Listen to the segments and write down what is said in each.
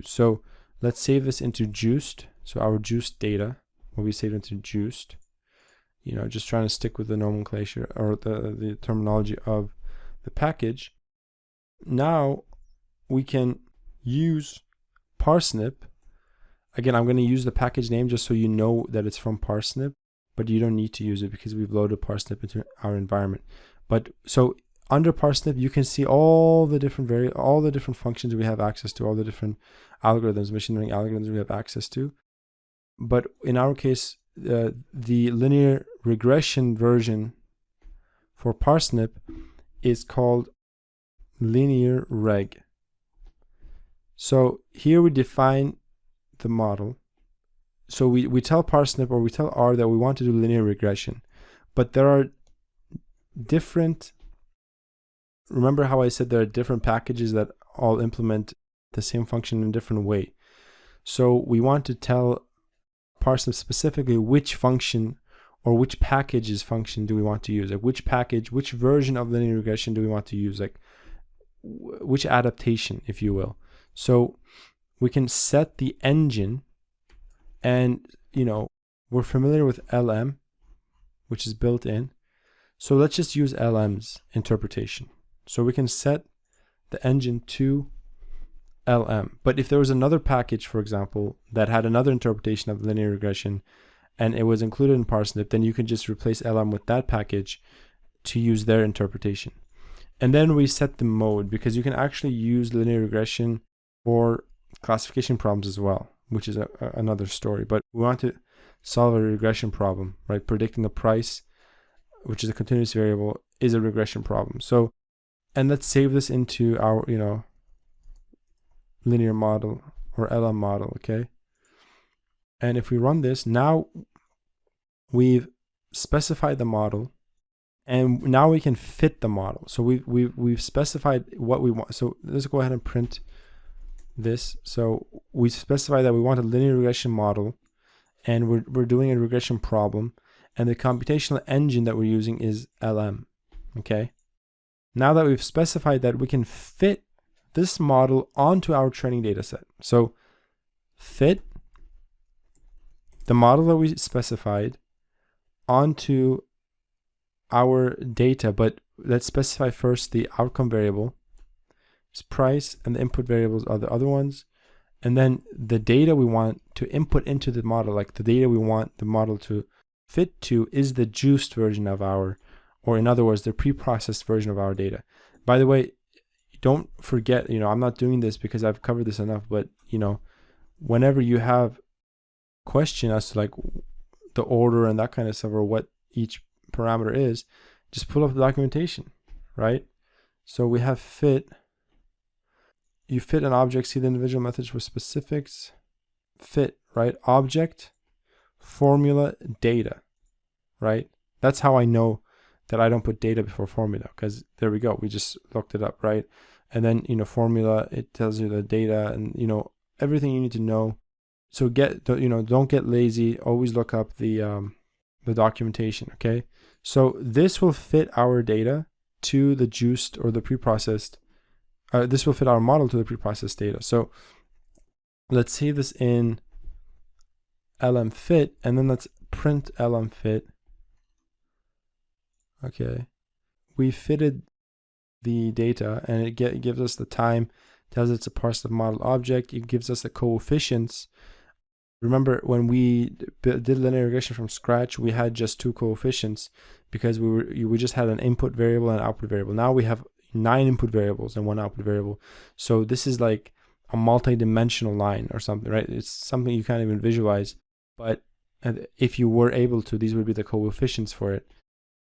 So let's save this into juiced. So our juiced data will be saved into juiced. You know, just trying to stick with the nomenclature or the terminology of the package. Now we can use parsnip. Again, I'm going to use the package name just so you know that it's from parsnip, but you don't need to use it because we've loaded parsnip into our environment. But so under parsnip, you can see all the different functions we have access to, all the different algorithms, machine learning algorithms we have access to. But in our case, the linear regression version for parsnip is called linear reg. So here we define the model. So we tell parsnip, or we tell R, that we want to do linear regression, but there are different, remember how I said there are different packages that all implement the same function in a different way. So we want to tell parsnip specifically which function or which package's function do we want to use, like which package, which version of linear regression do we want to use, like which adaptation, if you will. So we can set the engine, and you know, we're familiar with LM, which is built in. So let's just use LM's interpretation. So we can set the engine to LM. But if there was another package, for example, that had another interpretation of linear regression and it was included in parsnip, then you can just replace LM with that package to use their interpretation. And then we set the mode, because you can actually use linear regression for classification problems as well, which is another story. But we want to solve a regression problem, right? Predicting the price, which is a continuous variable, is a regression problem. So, and let's save this into our, you know, linear model or LM model, okay? And if we run this, now we've specified the model, and now we can fit the model. So we've specified what we want. So let's go ahead and print this. So we specify that we want a linear regression model, and we're doing a regression problem, and the computational engine that we're using is LM, okay? Now that we've specified that, we can fit this model onto our training data set. So fit the model that we specified onto our data, but let's specify first the outcome variable is price, and the input variables are the other ones. And then the data we want to input into the model, like the data we want the model to fit to, is the juiced version of our, or in other words, the pre-processed version of our data. By the way, don't forget, you know, I'm not doing this because I've covered this enough, but you know, whenever you have question as to like the order and that kind of stuff, or what each parameter is, just pull up the documentation, right? So we have fit. You fit an object, see the individual methods for specifics, fit, right? Object, formula, data, right? That's how I know that I don't put data before formula, because there we go, we just looked it up, right? And then, you know, formula, it tells you the data and, you know, everything you need to know. So don't get lazy, always look up the documentation, okay? So this will fit our data to the juiced or the pre-processed. This will fit our model to the pre-processed data. So let's save this in LM fit, and then let's print LM fit. Okay, we fitted the data, and it gives us the time, tells it's a parsnip model object. It gives us the coefficients. Remember, when we did linear regression from scratch, we had just 2 coefficients because we just had an input variable and an output variable. Now we have 9 input variables and 1 output variable. So this is like a multi-dimensional line or something, right? It's something you can't even visualize, but if you were able to, these would be the coefficients for it.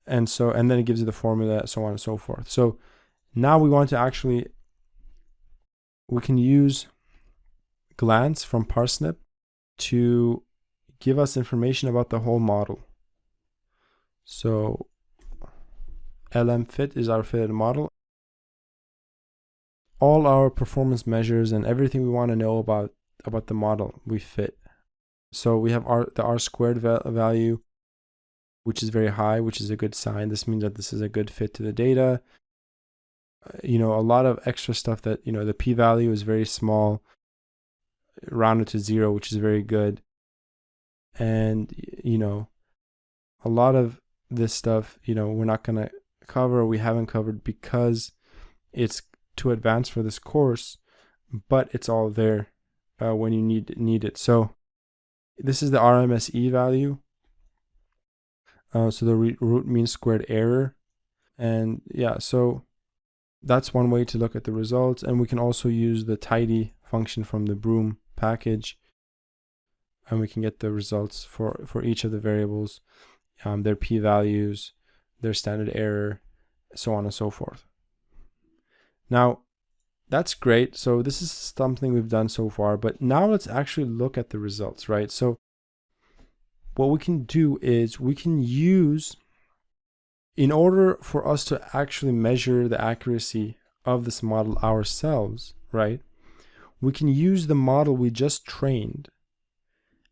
And then it gives you the formula, so on and so forth. So now we want to actually, we can use glance from parsnip to give us information about the whole model. So LM fit is our fitted model. All our performance measures and everything we want to know about the model we fit. So we have the R squared value, which is very high, which is a good sign. This means that this is a good fit to the data. You know, a lot of extra stuff that, you know, the p-value is very small. rounded to 0, which is very good. And, you know, a lot of this stuff, you know, we're not going to cover, we haven't covered because it's too advanced for this course, but it's all there when you need it. So this is the RMSE value. So the root mean squared error. And yeah, so that's one way to look at the results. And we can also use the tidy function from the Broom package, and we can get the results for each of the variables, their p-values, their standard error, so on and so forth. Now, that's great. So this is something we've done so far, but now let's actually look at the results, right? So what we can do is we can use, in order for us to actually measure the accuracy of this model ourselves, right? We can use the model we just trained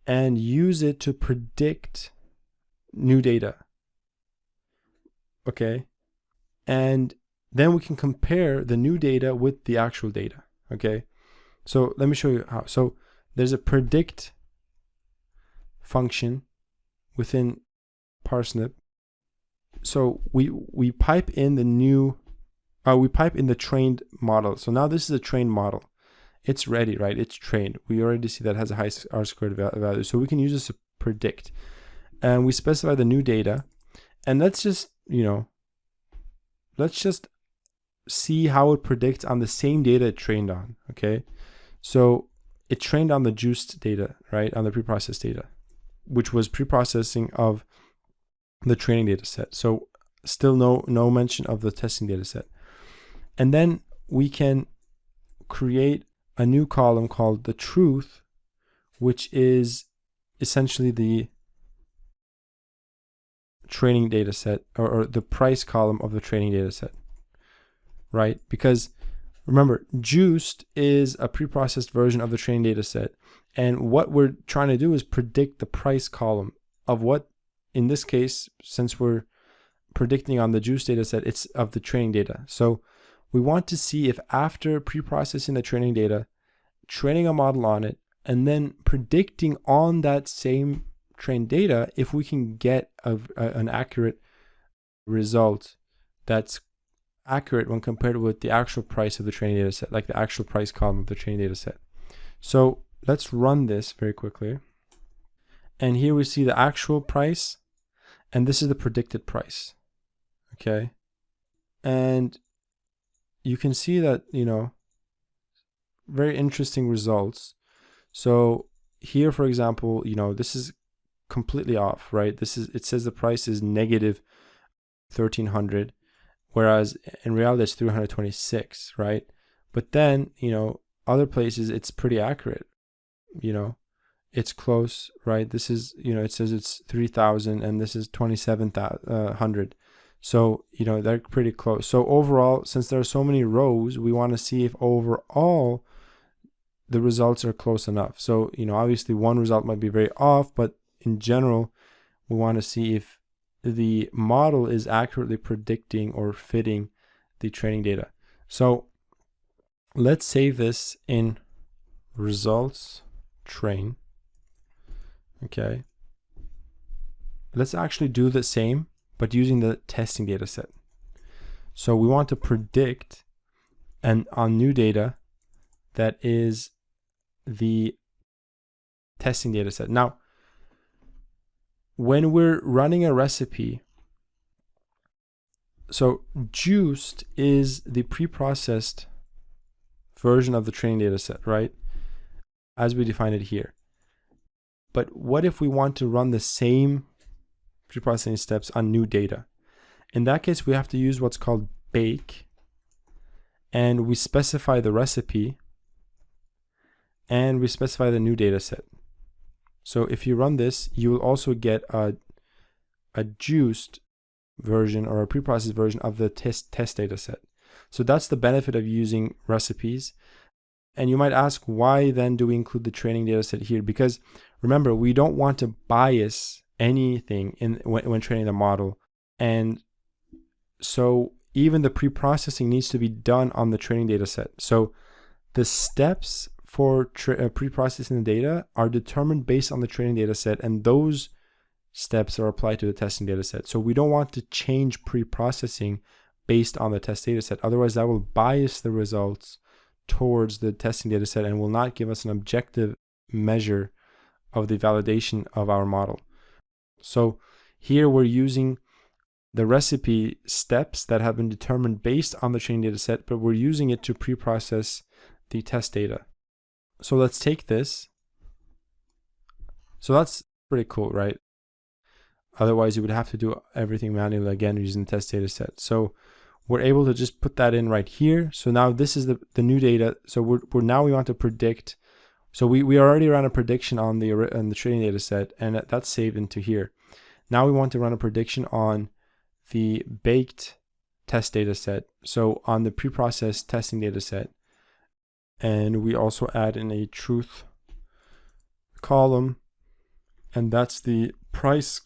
and use it to predict new data. Okay? And then we can compare the new data with the actual data. Okay? So let me show you how. So there's a predict function within parsnip. So we pipe in the new, we pipe in the trained model. So now this is a trained model. It's ready, right? It's trained. We already see that it has a high R-squared value. So we can use this to predict. And we specify the new data. And let's just, you know, let's just see how it predicts on the same data it trained on, okay? So it trained on the juiced data, right? On the preprocessed data, which was preprocessing of the training data set. So still no mention of the testing data set. And then we can create a new column called the truth, which is essentially the training data set, or the price column of the training data set, right? Because remember, juiced is a preprocessed version of the training data set. And what we're trying to do is predict the price column of what, in this case, since we're predicting on the juiced data set, it's of the training data. So we want to see if after preprocessing the training data, training a model on it, and then predicting on that same trained data, if we can get an accurate result that's accurate when compared with the actual price of the training data set, like the actual price column of the training data set. So let's run this very quickly. And here we see the actual price, and this is the predicted price. Okay. And you can see that, you know, very interesting results. So here, for example, you know, this is completely off, right? This is, it says the price is negative 1,300, whereas in reality it's 326, right? But then, you know, other places it's pretty accurate, you know, it's close, right? This is, you know, it says it's 3,000 and this is 2,700. So, you know, they're pretty close. So overall, since there are so many rows, we want to see if overall the results are close enough. So, you know, obviously one result might be very off, but in general, we want to see if the model is accurately predicting or fitting the training data. So let's save this in results train. Okay. Let's actually do the same, but using the testing data set. So we want to predict on new data that is the testing data set. Now, when we're running a recipe, so juiced is the preprocessed version of the training data set, right? As we define it here. But what if we want to run the same preprocessing steps on new data? In that case, we have to use what's called bake, and we specify the recipe and we specify the new data set. So if you run this, you will also get a juiced version or a preprocessed version of the test data set. So that's the benefit of using recipes. And you might ask, why then do we include the training data set here? Because remember, we don't want to bias anything when training the model. And so even the preprocessing needs to be done on the training data set. So the steps for pre-processing the data are determined based on the training data set, and those steps are applied to the testing data set. So we don't want to change pre-processing based on the test data set. Otherwise, that will bias the results towards the testing data set and will not give us an objective measure of the validation of our model. So here we're using the recipe steps that have been determined based on the training data set, but we're using it to pre-process the test data. So let's take this. So that's pretty cool, right? Otherwise, you would have to do everything manually again using the test data set. So we're able to just put that in right here. So now this is the new data. So we want to predict. So we already ran a prediction on the training data set, and that's saved into here. Now we want to run a prediction on the baked test data set. So on the pre-processed testing data set. And we also add in a truth column, and that's the price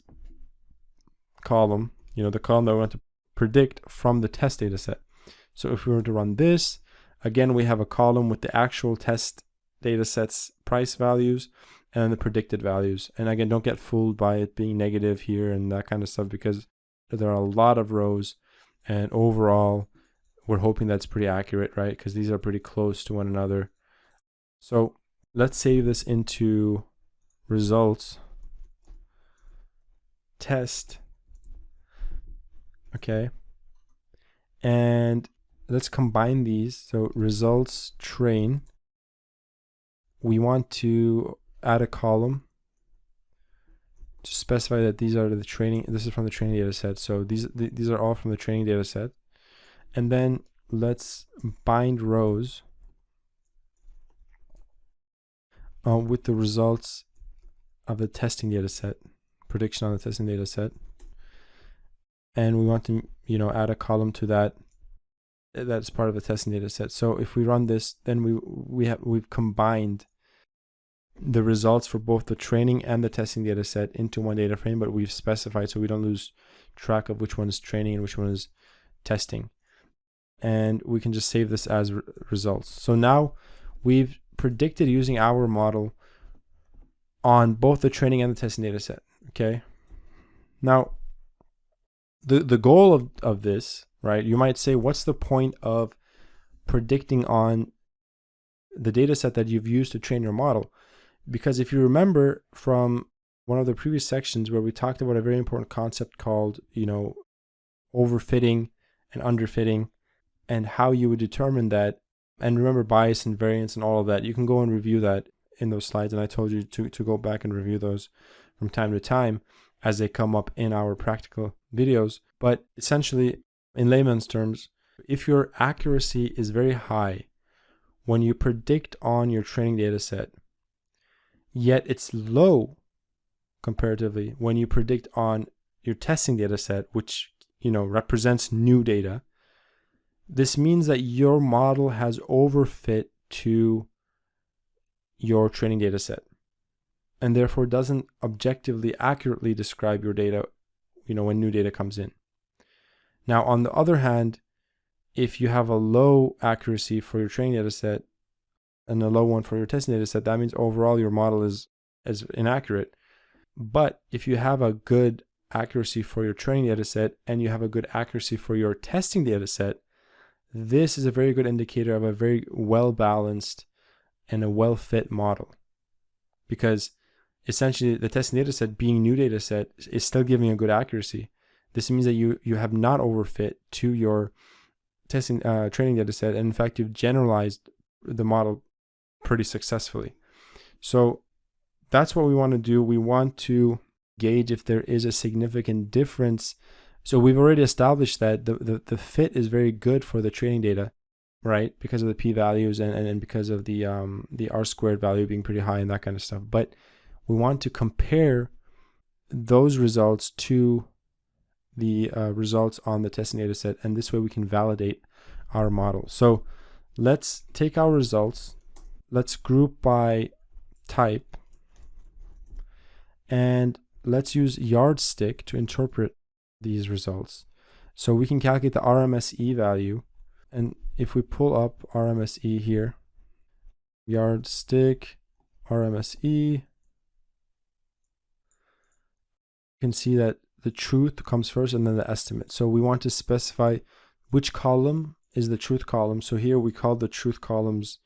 column, the column that we want to predict from the test data set. So if we were to run this, again, we have a column with the actual test data set's price values and then the predicted values. And again, don't get fooled by it being negative here and that kind of stuff, because there are a lot of rows, and overall we're hoping that's pretty accurate, right? Because these are pretty close to one another. So let's save this into results test. Okay. And let's combine these. So results train. We want to add a column to specify that these are the training. This is from the training data set. So these are all from the training data set. And then let's bind rows with the results of the testing data set, prediction on the testing data set. And we want to, add a column to that. That's part of the testing data set. So if we run this, then we've combined the results for both the training and the testing data set into one data frame, but we've specified so we don't lose track of which one is training and which one is testing. And we can just save this as results. So now we've predicted using our model on both the training and the testing data set. Okay. Now, the goal of this, right? You might say, what's the point of predicting on the data set that you've used to train your model? Because if you remember from one of the previous sections where we talked about a very important concept called, overfitting and underfitting, and how you would determine that, and remember bias and variance and all of that, you can go and review that in those slides. And I told you to go back and review those from time to time as they come up in our practical videos. But essentially, in layman's terms, if your accuracy is very high when you predict on your training data set, yet it's low comparatively when you predict on your testing data set, which represents new data, this means that your model has overfit to your training data set, and therefore doesn't objectively accurately describe your data, when new data comes in. Now, on the other hand, if you have a low accuracy for your training data set and a low one for your testing data set, that means overall your model is inaccurate. But if you have a good accuracy for your training data set and you have a good accuracy for your testing data set, this is a very good indicator of a very well-balanced and a well-fit model. Because essentially the testing data set, being new data set, is still giving a good accuracy. This means that you have not overfit to your testing training data set, and in fact you've generalized the model pretty successfully. So that's what we want to do. We want to gauge if there is a significant difference. So we've already established that the fit is very good for the training data, right? Because of the p-values and because of the r-squared value being pretty high and that kind of stuff. But we want to compare those results to the results on the testing data set, and this way we can validate our model. So let's take our results, let's group by type, and let's use yardstick to interpret these results. So we can calculate the RMSE value, and if we pull up RMSE here, yardstick, RMSE. You can see that the truth comes first and then the estimate. So we want to specify which column is the truth column. So here we call the truth columns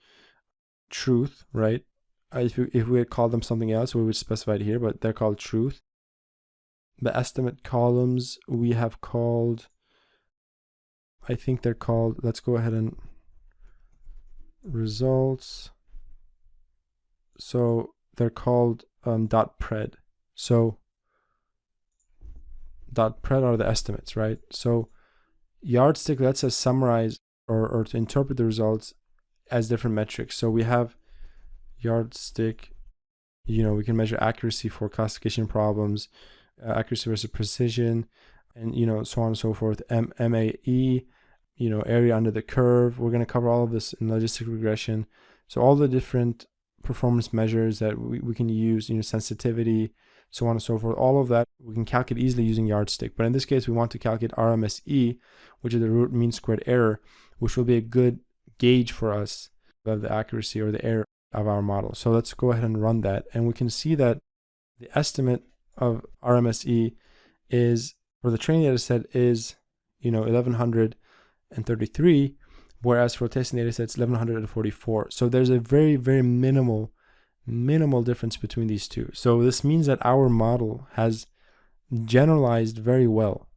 truth, right? If we had called them something else, we would specify it here, but they're called truth. The estimate columns we have called, I think they're called, let's go ahead and results. So they're called .pred. So .pred are the estimates, right? So yardstick lets us summarize or to interpret the results as different metrics. So we have yardstick, we can measure accuracy for classification problems, accuracy versus precision, and so on and so forth. MAE, area under the curve. We're going to cover all of this in logistic regression. So all the different performance measures that we can use, sensitivity, so on and so forth. All of that we can calculate easily using yardstick. But in this case, we want to calculate RMSE, which is the root mean squared error, which will be a good gauge for us of the accuracy or the error of our model. So let's go ahead and run that. And we can see that the estimate of RMSE is, for the training data set, is 1133, whereas for testing data sets 1144. So there's a very, very minimal difference between these two. So this means that our model has generalized very well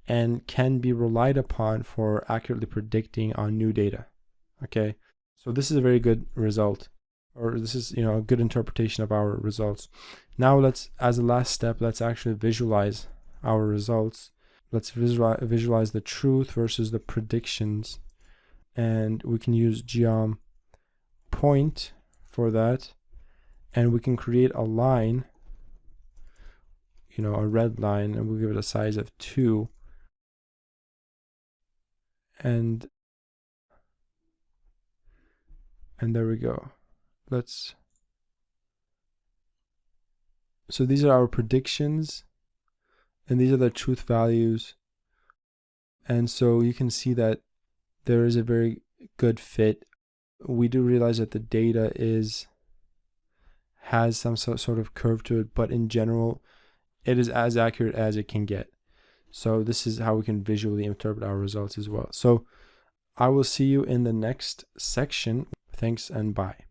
and can be relied upon for accurately predicting on new data. Okay, so this is a very good result, or this is a good interpretation of our results. Now let's, as a last step, let's actually visualize our results. Let's visualize the truth versus the predictions, and we can use geom point for that, and we can create a line, a red line, and we'll give it a size of 2, and there we go. So these are our predictions, and these are the truth values. And so you can see that there is a very good fit. We do realize that the data has some sort of curve to it, but in general, it is as accurate as it can get. So this is how we can visually interpret our results as well. So I will see you in the next section. Thanks and bye.